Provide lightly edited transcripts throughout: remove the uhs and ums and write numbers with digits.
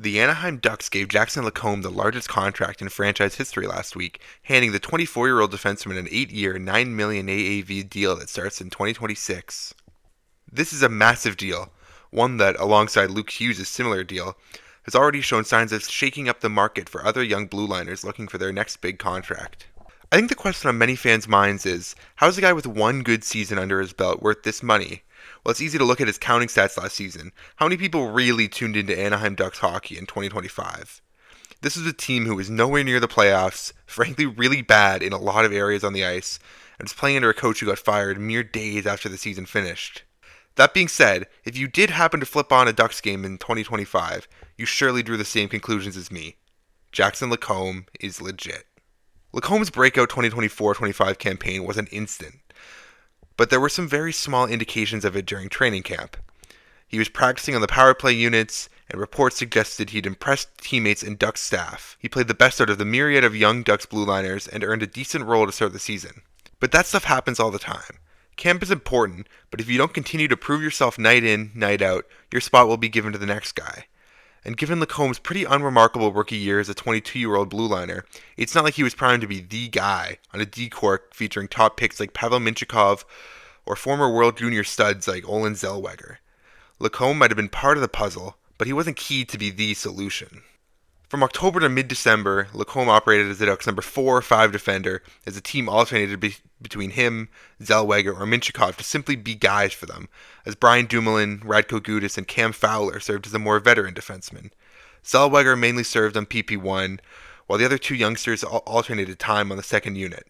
The Anaheim Ducks gave Jackson Lacombe the largest contract in franchise history last week, handing the 24-year-old defenseman an 8-year, $9 million AAV deal that starts in 2026. This is a massive deal, one that, alongside Luke Hughes' similar deal, has already shown signs of shaking up the market for other young blue liners looking for their next big contract. I think the question on many fans' minds is, how is a guy with one good season under his belt worth this money? Well, it's easy to look at his counting stats last season. How many people really tuned into Anaheim Ducks hockey in 2025? This was a team who was nowhere near the playoffs, frankly really bad in a lot of areas on the ice, and was playing under a coach who got fired mere days after the season finished. That being said, if you did happen to flip on a Ducks game in 2025, you surely drew the same conclusions as me. Jackson Lacombe is legit. Lacombe's breakout 2024-25 campaign was an instant, but there were some very small indications of it during training camp. He was practicing on the power play units, and reports suggested he'd impressed teammates and Ducks staff. He played the best out of the myriad of young Ducks blue liners and earned a decent role to start the season. But that stuff happens all the time. Camp is important, but if you don't continue to prove yourself night in, night out, your spot will be given to the next guy. And given Lacombe's pretty unremarkable rookie year as a 22-year-old blue liner, it's not like he was primed to be the guy on a D-cork featuring top picks like Pavel Mintyukov or former World Junior studs like Olen Zellweger. Lacombe might have been part of the puzzle, but he wasn't key to be the solution. From October to mid-December, Lacombe operated as the Ducks' number 4 or 5 defender, as the team alternated between him, Zellweger, or Mintyukov to simply be guys for them, as Brian Dumoulin, Radko Gudas, and Cam Fowler served as the more veteran defensemen. Zellweger mainly served on PP1, while the other two youngsters alternated time on the second unit.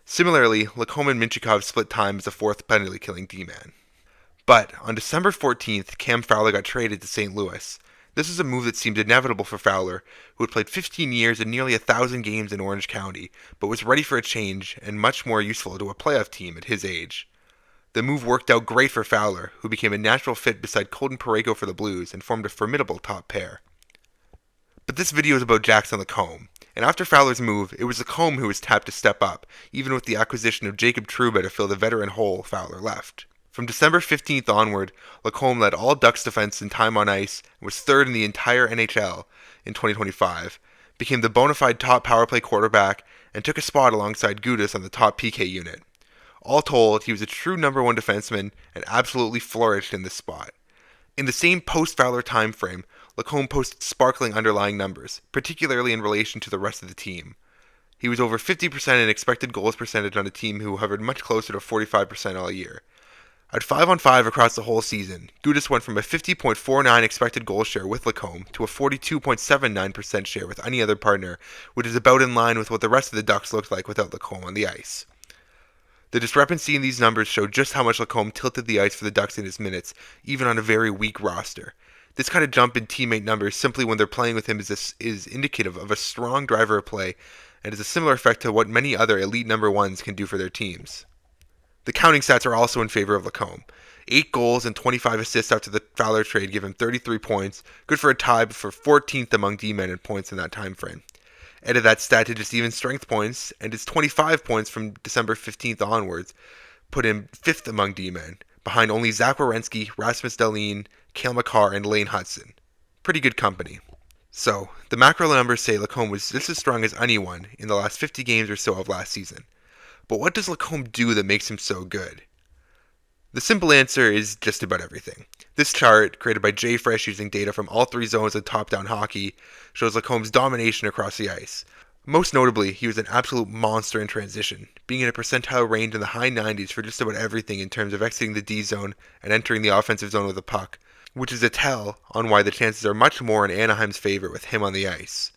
Similarly, Lacombe and Mintyukov split time as a fourth penalty-killing D-man. But on December 14th, Cam Fowler got traded to St. Louis. This was a move that seemed inevitable for Fowler, who had played 15 years and nearly 1,000 games in Orange County, but was ready for a change and much more useful to a playoff team at his age. The move worked out great for Fowler, who became a natural fit beside Colton Parayko for the Blues and formed a formidable top pair. But this video is about Jackson Lacombe, and after Fowler's move, it was Lacombe who was tapped to step up, even with the acquisition of Jacob Trouba to fill the veteran hole Fowler left. From December 15th onward, Lacombe led all Ducks defense in time on ice and was third in the entire NHL in 2025, became the bona fide top power play quarterback, and took a spot alongside Gudas on the top PK unit. All told, he was a true number 1 defenseman and absolutely flourished in this spot. In the same post-Fowler time frame, Lacombe posted sparkling underlying numbers, particularly in relation to the rest of the team. He was over 50% in expected goals percentage on a team who hovered much closer to 45% all year. At 5-on-5 across the whole season, Gudas went from a 50.49 expected goal share with Lacombe to a 42.79% share with any other partner, which is about in line with what the rest of the Ducks looked like without Lacombe on the ice. The discrepancy in these numbers showed just how much Lacombe tilted the ice for the Ducks in his minutes, even on a very weak roster. This kind of jump in teammate numbers simply when they're playing with him is indicative of a strong driver of play, and is a similar effect to what many other elite number 1s can do for their teams. The counting stats are also in favor of Lacombe. 8 goals and 25 assists after the Fowler trade give him 33 points, good for a tie but for 14th among D-men in points in that time frame. Add that stat to just even strength points, and his 25 points from December 15th onwards put him 5th among D-men, behind only Zach Werenski, Rasmus Dahlin, Cale Makar, and Lane Hudson. Pretty good company. So, the macro numbers say Lacombe was just as strong as anyone in the last 50 games or so of last season. But what does Lacombe do that makes him so good? The simple answer is just about everything. This chart, created by Jfresh using data from all 3 zones of top-down hockey, shows Lacombe's domination across the ice. Most notably, he was an absolute monster in transition, being in a percentile range in the high 90s for just about everything in terms of exiting the D zone and entering the offensive zone with a puck, which is a tell on why the chances are much more in Anaheim's favor with him on the ice.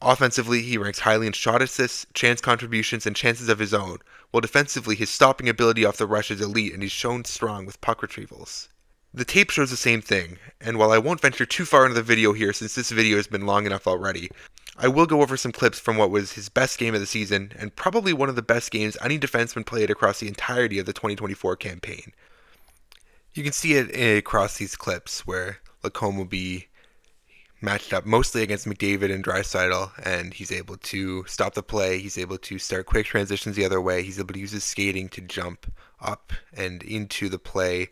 Offensively, he ranks highly in shot assists, chance contributions, and chances of his own, while defensively his stopping ability off the rush is elite and he's shown strong with puck retrievals. The tape shows the same thing, and while I won't venture too far into the video here since this video has been long enough already, I will go over some clips from what was his best game of the season, and probably one of the best games any defenseman played across the entirety of the 2024 campaign. You can see it across these clips where Lacombe will be matched up mostly against McDavid and Draisaitl, and he's able to stop the play, he's able to start quick transitions the other way, he's able to use his skating to jump up and into the play.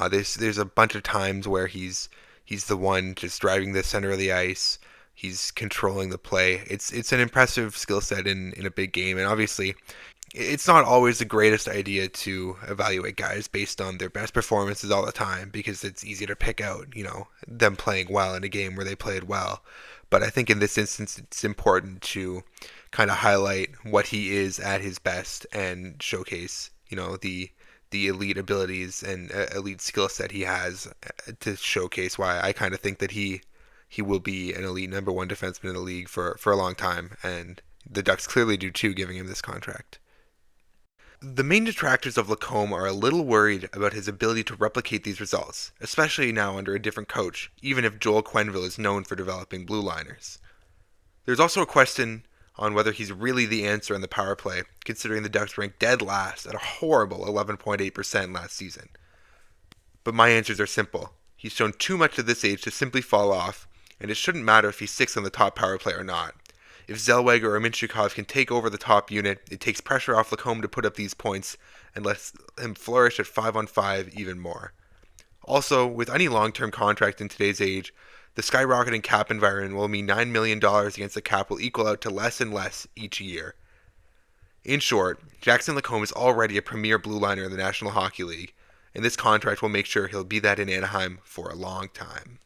There's a bunch of times where he's He's the one just driving the center of the ice. He's controlling the play. It's an impressive skill set in a big game, and obviously it's not always the greatest idea to evaluate guys based on their best performances all the time because it's easy to pick out, them playing well in a game where they played well. But I think in this instance, it's important to kind of highlight what he is at his best and showcase, the elite abilities and elite skill set he has to showcase why I kind of think that he will be an elite number one defenseman in the league for a long time, and the Ducks clearly do too, giving him this contract. The main detractors of Lacombe are a little worried about his ability to replicate these results, especially now under a different coach, even if Joel Quenneville is known for developing blue liners. There's also a question on whether he's really the answer in the power play, considering the Ducks ranked dead last at a horrible 11.8% last season. But my answers are simple. He's shown too much at this age to simply fall off, and it shouldn't matter if he's sixth on the top power play or not. If Zellweger or Minchikov can take over the top unit, it takes pressure off Lacombe to put up these points and lets him flourish at 5-on-5 even more. Also, with any long-term contract in today's age, the skyrocketing cap environment will mean $9 million against the cap will equal out to less and less each year. In short, Jackson Lacombe is already a premier blue liner in the National Hockey League, and this contract will make sure he'll be that in Anaheim for a long time.